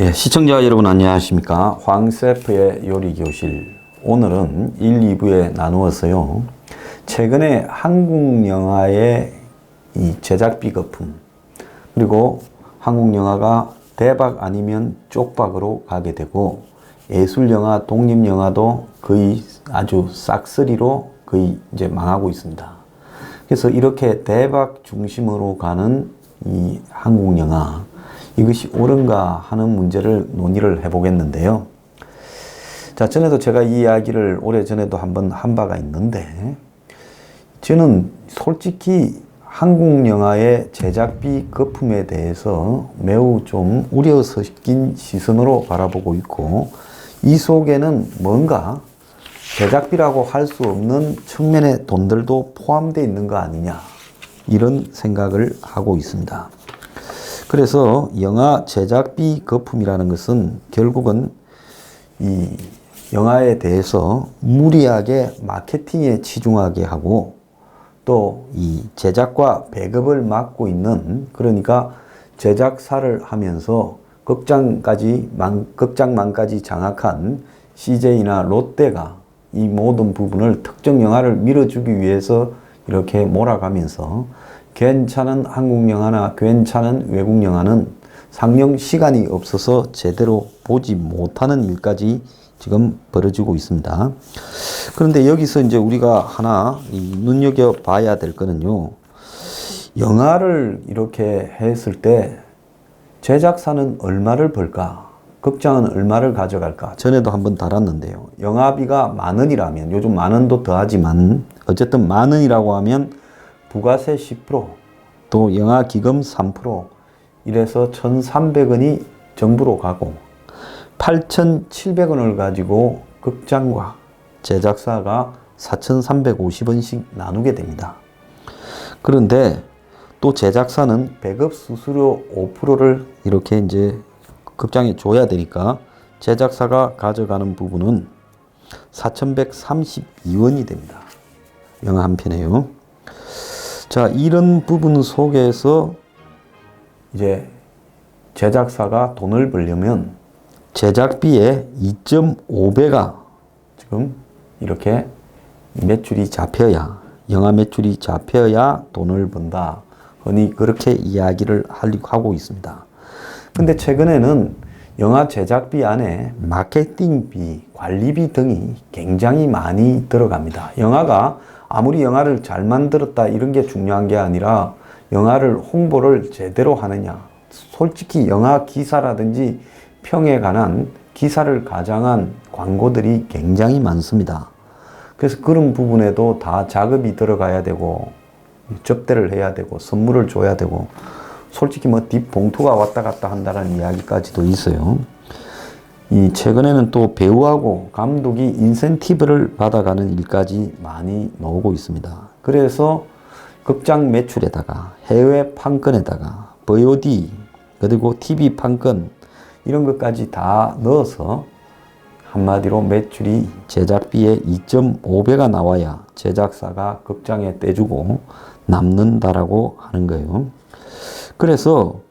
예, 시청자 여러분 안녕하십니까? 황셰프의 요리교실. 오늘은 1, 2부에 나누어서요. 최근에 한국 영화의 이 제작비 거품, 그리고 한국 영화가 대박 아니면 쪽박으로 가게 되고, 예술영화, 독립영화도 거의 아주 싹쓸이로 거의 이제 망하고 있습니다. 그래서 이렇게 대박 중심으로 가는 이 한국 영화, 이것이 옳은가 하는 문제를 논의를 해보겠는데요. 자, 전에도 제가 이 이야기를 오래전에도 한번 한 바가 있는데, 저는 솔직히 한국 영화의 제작비 거품에 대해서 매우 좀 우려 섞인 시선으로 바라보고 있고, 이 속에는 뭔가 제작비라고 할 수 없는 측면의 돈들도 포함되어 있는 거 아니냐, 이런 생각을 하고 있습니다. 그래서 영화 제작비 거품이라는 것은 결국은 이 영화에 대해서 무리하게 마케팅에 치중하게 하고, 또 이 제작과 배급을 맡고 있는, 그러니까 제작사를 하면서 극장망까지 장악한 CJ나 롯데가 이 모든 부분을 특정 영화를 밀어주기 위해서 이렇게 몰아가면서 괜찮은 한국 영화나 괜찮은 외국 영화는 상영 시간이 없어서 제대로 보지 못하는 일까지 지금 벌어지고 있습니다. 그런데 여기서 이제 우리가 하나 눈여겨봐야 될 거는요. 영화를 이렇게 했을 때 제작사는 얼마를 벌까? 극장은 얼마를 가져갈까? 전에도 한번 다뤘는데요. 영화비가 10,000원이라면, 요즘 10,000원도 더하지만 어쨌든 10,000원이라고 하면 부가세 10%, 또 영화 기금 3%, 이래서 1,300원이 정부로 가고 8,700원을 가지고 극장과 제작사가 4,350원씩 나누게 됩니다. 그런데 또 제작사는 배급 수수료 5%를 이렇게 이제 극장에 줘야 되니까 제작사가 가져가는 부분은 4,132원이 됩니다. 영화 한 편에요. 자, 이런 부분 속에서 이제 제작사가 돈을 벌려면 제작비의 2.5배가 지금 이렇게 매출이 잡혀야, 영화 매출이 잡혀야 돈을 번다, 흔히 그렇게 이야기를 하고 있습니다. 근데 최근에는 영화 제작비 안에 마케팅비, 관리비 등이 굉장히 많이 들어갑니다. 영화가 아무리 영화를 잘 만들었다 이런 게 중요한 게 아니라 영화를 홍보를 제대로 하느냐. 솔직히 영화 기사라든지 평에 관한 기사를 가장한 광고들이 굉장히 많습니다. 그래서 그런 부분에도 다 자금이 들어가야 되고, 접대를 해야 되고, 선물을 줘야 되고, 솔직히 뭐 뒷봉투가 왔다 갔다 한다는 이야기까지도 있어요. 이 최근에는 또 배우하고 감독이 인센티브를 받아가는 일까지 많이 나오고 있습니다. 그래서 극장 매출에다가 해외 판권에다가 VOD, 그리고 TV 판권, 이런 것까지 다 넣어서 한마디로 매출이 제작비의 2.5배가 나와야 제작사가 극장에 떼주고 남는다라고 하는 거예요. 그래서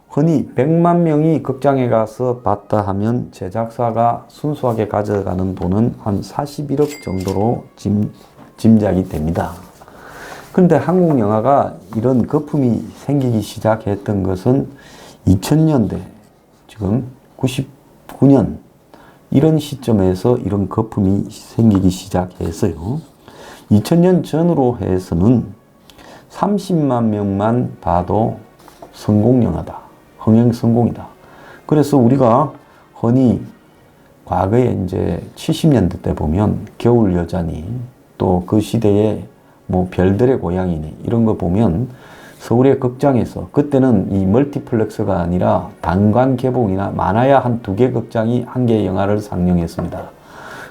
흔히 100만 명이 극장에 가서 봤다 하면 제작사가 순수하게 가져가는 돈은 한 41억 정도로 짐작이 됩니다. 그런데 한국 영화가 이런 거품이 생기기 시작했던 것은 2000년대, 지금 99년, 이런 시점에서 이런 거품이 생기기 시작했어요. 2000년 전으로 해서는 30만 명만 봐도 성공영화다, 흥행 성공이다. 그래서 우리가 흔히 과거에 이제 70년대 때 보면 겨울여자니, 또 그 시대에 뭐 별들의 고향이니, 이런 거 보면 서울의 극장에서, 그때는 이 멀티플렉스가 아니라 단관 개봉이나 많아야 한 2개 극장이 한 개의 영화를 상영했습니다.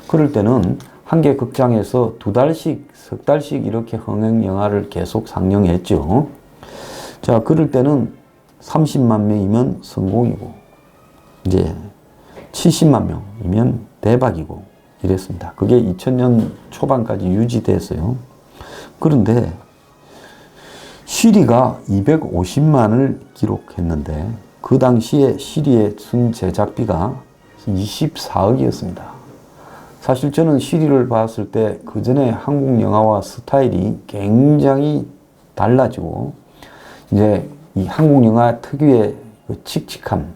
그럴 때는 한 개 극장에서 2달씩, 석 달씩 이렇게 흥행 영화를 계속 상영했죠. 자, 그럴 때는 30만 명이면 성공이고, 이제 70만 명이면 대박이고 이랬습니다. 그게 2000년 초반까지 유지됐어요. 그런데 시리가 250만을 기록했는데 그 당시에 시리의 순 제작비가 24억이었습니다. 사실 저는 시리를 봤을 때 그 전에 한국 영화와 스타일이 굉장히 달라지고 이제 이 한국 영화 특유의 그 칙칙함,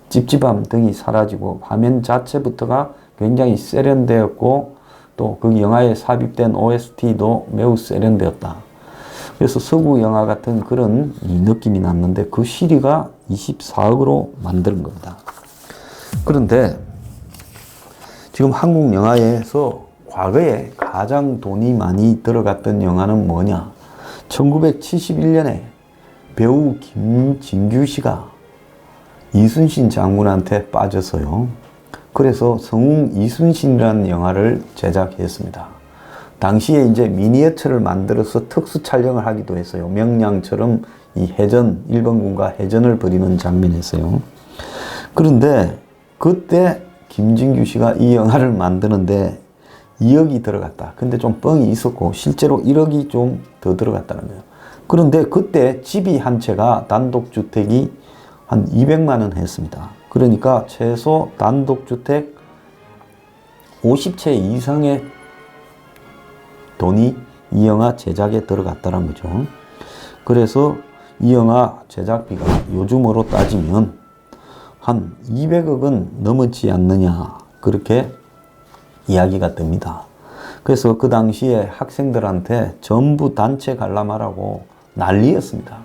찝찝함 등이 사라지고 화면 자체부터가 굉장히 세련되었고 또 그 영화에 삽입된 OST도 매우 세련되었다. 그래서 서구 영화 같은 그런 이 느낌이 났는데 그 시리가 24억으로 만드는 겁니다. 그런데 지금 한국 영화에서 과거에 가장 돈이 많이 들어갔던 영화는 뭐냐? 1971년에 배우 김진규 씨가 이순신 장군한테 빠져서요. 그래서 성웅 이순신이라는 영화를 제작했습니다. 당시에 이제 미니어처를 만들어서 특수 촬영을 하기도 했어요. 명량처럼 이 해전, 일본군과 해전을 벌이는 장면이었어요. 그런데 그때 김진규 씨가 이 영화를 만드는데 2억이 들어갔다. 근데 좀 뻥이 있었고 실제로 1억이 좀 더 들어갔다는 거예요. 그런데 그때 집이 한 채가 단독주택이 한 200만 원 했습니다. 그러니까 최소 단독주택 50채 이상의 돈이 이 영화 제작에 들어갔다는 거죠. 그래서 이 영화 제작비가 요즘으로 따지면 한 200억은 넘었지 않느냐 그렇게 이야기가 됩니다. 그래서 그 당시에 학생들한테 전부 단체 관람하라고 난리였습니다.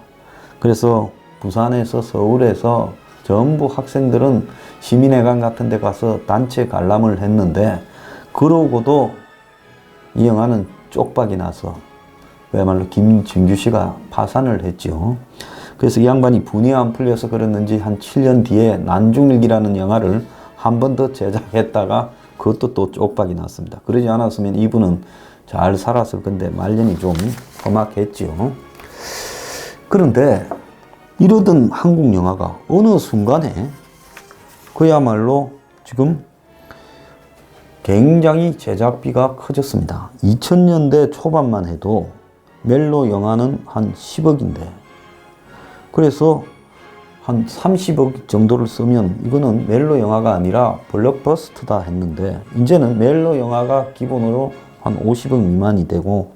그래서 부산에서 서울에서 전부 학생들은 시민회관 같은 데 가서 단체 관람을 했는데 그러고도 이 영화는 쪽박이 나서 그야말로 김진규 씨가 파산을 했죠. 그래서 이 양반이 분이 안 풀려서 그랬는지 한 7년 뒤에 난중일기라는 영화를 한 번 더 제작했다가 그것도 또 쪽박이 났습니다. 그러지 않았으면 이분은 잘 살았을 건데 말년이 좀 험악했죠. 그런데 이러던 한국 영화가 어느 순간에 그야말로 지금 굉장히 제작비가 커졌습니다. 2000년대 초반만 해도 멜로 영화는 한 10억인데 그래서 한 30억 정도를 쓰면 이거는 멜로 영화가 아니라 블록버스터다 했는데 이제는 멜로 영화가 기본으로 한 50억 미만이 되고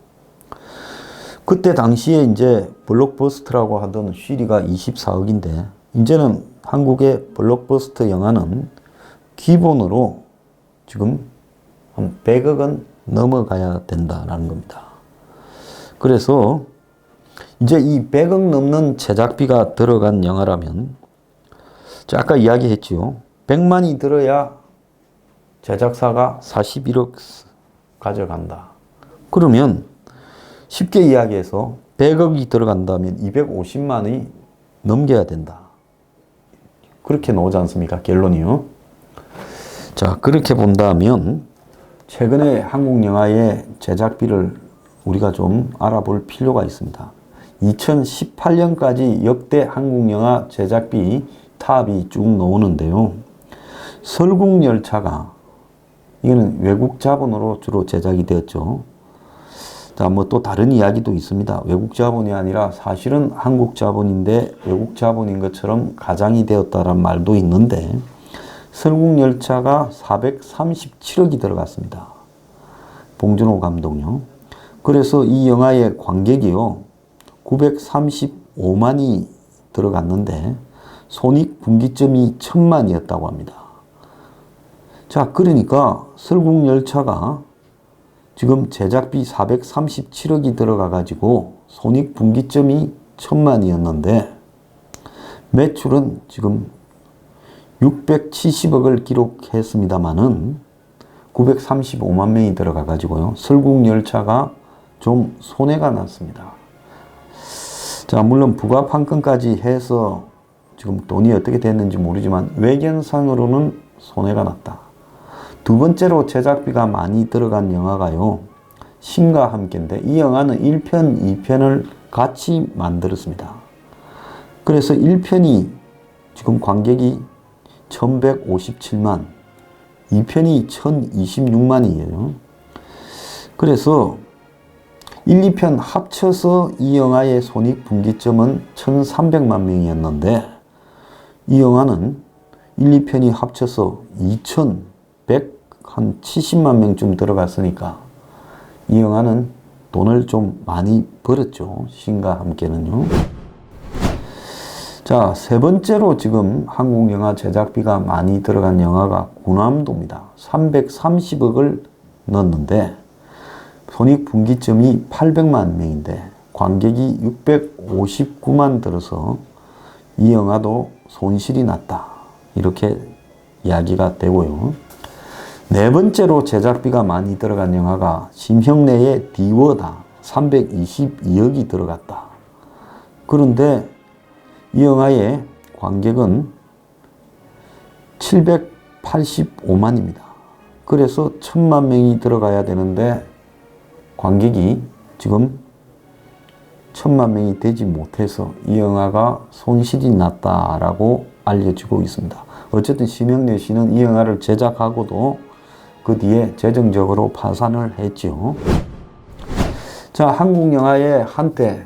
그때 당시에 이제 블록버스터라고 하던 쉬리가 24억인데 이제는 한국의 블록버스터 영화는 기본으로 지금 한 100억은 넘어가야 된다라는 겁니다. 그래서 이제 이 100억 넘는 제작비가 들어간 영화라면 아까 이야기했죠. 100만이 들어야 제작사가 41억 가져간다. 그러면 쉽게 이야기해서 100억이 들어간다면 250만이 넘겨야 된다. 그렇게 나오지 않습니까? 결론이요. 자, 그렇게 본다면 최근에 한국 영화의 제작비를 우리가 좀 알아볼 필요가 있습니다. 2018년까지 역대 한국 영화 제작비 탑이 쭉 나오는데요. 설국열차가 이거는 외국 자본으로 주로 제작이 되었죠. 자, 뭐 또 다른 이야기도 있습니다. 외국 자본이 아니라 사실은 한국 자본인데 외국 자본인 것처럼 가장이 되었다란 말도 있는데 설국열차가 437억이 들어갔습니다. 봉준호 감독요. 그래서 이 영화의 관객이요 935만이 들어갔는데 손익분기점이 1000만이었다고 합니다. 자, 그러니까 설국열차가 지금 제작비 437억이 들어가 가지고 손익분기점이 1000만이었는데 매출은 지금 670억을 기록했습니다마는 935만 명이 들어가 가지고요. 설국열차가 좀 손해가 났습니다. 자, 물론 부가판권까지 해서 지금 돈이 어떻게 됐는지 모르지만 외견상으로는 손해가 났다. 두 번째로 제작비가 많이 들어간 영화가요. 신과 함께인데 이 영화는 1편, 2편을 같이 만들었습니다. 그래서 1편이 지금 관객이 1157만, 2편이 1026만이에요. 그래서 1, 2편 합쳐서 이 영화의 손익분기점은 1300만 명이었는데 이 영화는 1, 2편이 합쳐서 2,170만 명쯤 들어갔으니까 이 영화는 돈을 좀 많이 벌었죠. 신과 함께는요. 자, 세 번째로 지금 한국 영화 제작비가 많이 들어간 영화가 군함도입니다. 330억을 넣었는데 손익분기점이 800만 명인데 관객이 659만 들어서 이 영화도 손실이 났다. 이렇게 이야기가 되고요. 네 번째로 제작비가 많이 들어간 영화가 심형래의 디워다. 322억이 들어갔다. 그런데 이 영화의 관객은 785만입니다. 그래서 1000만 명이 들어가야 되는데 관객이 지금 1000만 명이 되지 못해서 이 영화가 손실이 났다라고 알려지고 있습니다. 어쨌든 심형래 씨는 이 영화를 제작하고도 그 뒤에 재정적으로 파산을 했죠. 자, 한국 영화의 한때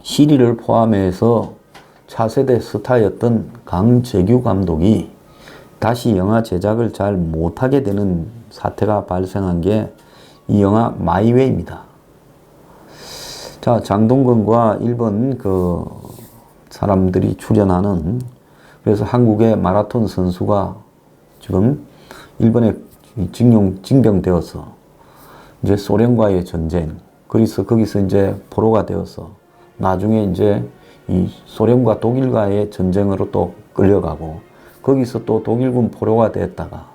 시리를 포함해서 차세대 스타였던 강재규 감독이 다시 영화 제작을 잘 못하게 되는 사태가 발생한 게 이 영화 마이웨이입니다. 자, 장동건과 일본 그 사람들이 출연하는, 그래서 한국의 마라톤 선수가 지금 일본에 징병되어서 이제 소련과의 전쟁, 그래서 거기서 이제 포로가 되어서 나중에 이제 이 소련과 독일과의 전쟁으로 또 끌려가고 거기서 또 독일군 포로가 됐다가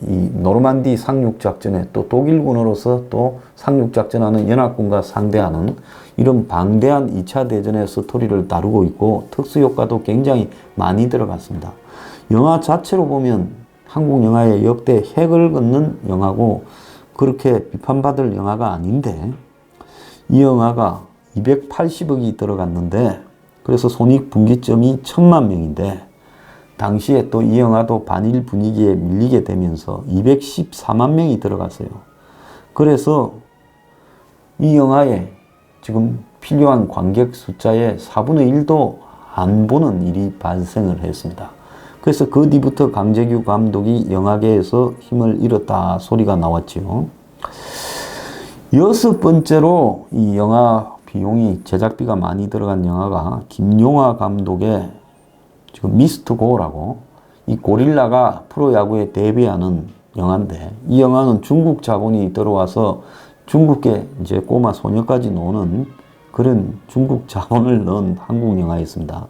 이 노르만디 상륙작전에 또 독일군으로서 또 상륙작전하는 연합군과 상대하는 이런 방대한 2차 대전의 스토리를 다루고 있고 특수효과도 굉장히 많이 들어갔습니다. 영화 자체로 보면 한국 영화의 역대 획을 긋는 영화고 그렇게 비판받을 영화가 아닌데 이 영화가 280억이 들어갔는데 그래서 손익분기점이 1000만 명인데 당시에 또 이 영화도 반일 분위기에 밀리게 되면서 214만 명이 들어갔어요. 그래서 이 영화에 지금 필요한 관객 숫자의 4분의 1도 안 보는 일이 발생을 했습니다. 그래서 그 뒤부터 강재규 감독이 영화계에서 힘을 잃었다 소리가 나왔지요. 여섯 번째로 이 영화 비용이 제작비가 많이 들어간 영화가 김용화 감독의 지금 미스터 고라고 이 고릴라가 프로야구에 데뷔하는 영화인데 이 영화는 중국 자본이 들어와서 중국계 이제 꼬마 소녀까지 노는 그런 중국 자본을 넣은 한국 영화였습니다.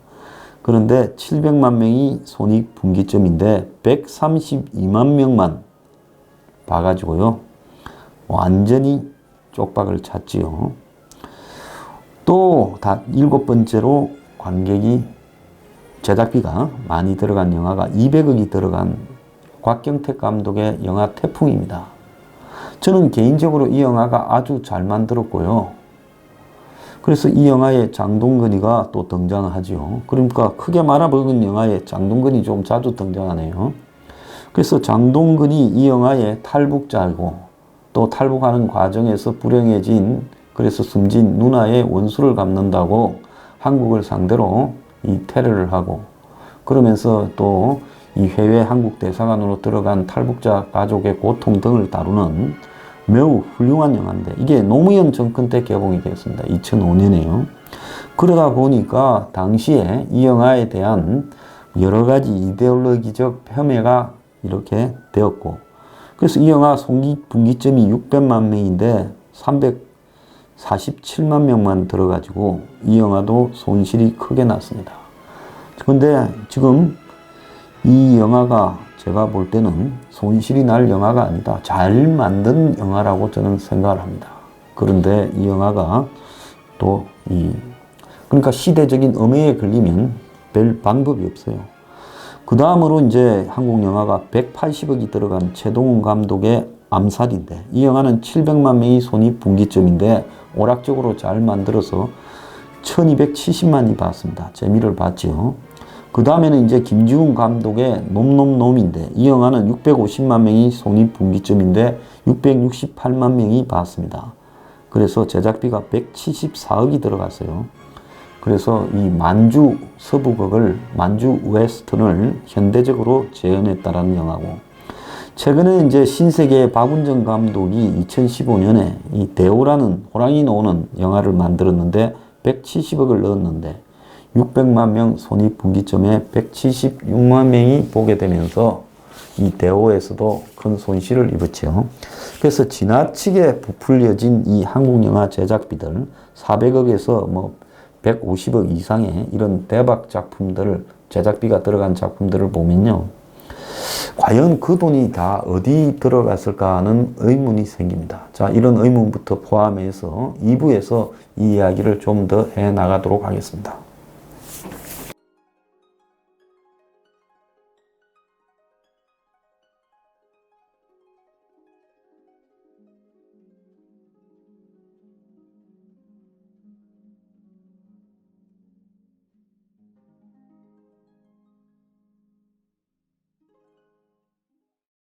그런데 700만 명이 손익분기점인데 132만 명만 봐가지고요. 완전히 쪽박을 찼지요. 또 일곱 번째로 관객이 제작비가 많이 들어간 영화가 200억이 들어간 곽경택 감독의 영화 태풍입니다. 저는 개인적으로 이 영화가 아주 잘 만들었고요. 그래서 이 영화에 장동건이가 또 등장하죠. 그러니까 크게 말아먹은 영화에 장동건이 좀 자주 등장하네요. 그래서 장동건이 이 영화의 탈북자이고 또 탈북하는 과정에서 불행해진 그래서 숨진 누나의 원수를 갚는다고 한국을 상대로 이 테러를 하고 그러면서 또 이 해외 한국 대사관으로 들어간 탈북자 가족의 고통 등을 다루는 매우 훌륭한 영화인데 이게 노무현 정권 때 개봉이 되었습니다. 2005년에요. 그러다 보니까 당시에 이 영화에 대한 여러 가지 이데올로기적 폄훼가 이렇게 되었고 그래서 이 영화 손익분기점이 600만 명인데 347만 명만 들어가지고 이 영화도 손실이 크게 났습니다. 그런데 지금 이 영화가 제가 볼 때는 손실이 날 영화가 아니다. 잘 만든 영화라고 저는 생각을 합니다. 그런데 이 영화가 또 그러니까 시대적인 음해에 걸리면 별 방법이 없어요. 그 다음으로 이제 한국 영화가 180억이 들어간 최동훈 감독의 암살인데 이 영화는 700만 명이 손익분기점인데 오락적으로 잘 만들어서 1270만이 봤습니다. 재미를 봤지요. 그 다음에는 이제 김지훈 감독의 놈놈놈인데 이 영화는 650만 명이 손익분기점인데 668만 명이 봤습니다. 그래서 제작비가 174억이 들어갔어요. 그래서 이 만주 서부극을, 만주 웨스턴을 현대적으로 재현했다라는 영화고, 최근에 이제 신세계의 박운정 감독이 2015년에 이 대오라는 호랑이 나오는 영화를 만들었는데 170억을 넣었는데 600만 명 손익분기점에 176만 명이 보게 되면서 이 대오에서도 큰 손실을 입었죠. 그래서 지나치게 부풀려진 이 한국 영화 제작비들 400억에서 뭐 150억 이상의 이런 대박 작품들을, 제작비가 들어간 작품들을 보면요, 과연 그 돈이 다 어디 들어갔을까 하는 의문이 생깁니다. 자, 이런 의문부터 포함해서 2부에서 이 이야기를 좀 더 해 나가도록 하겠습니다.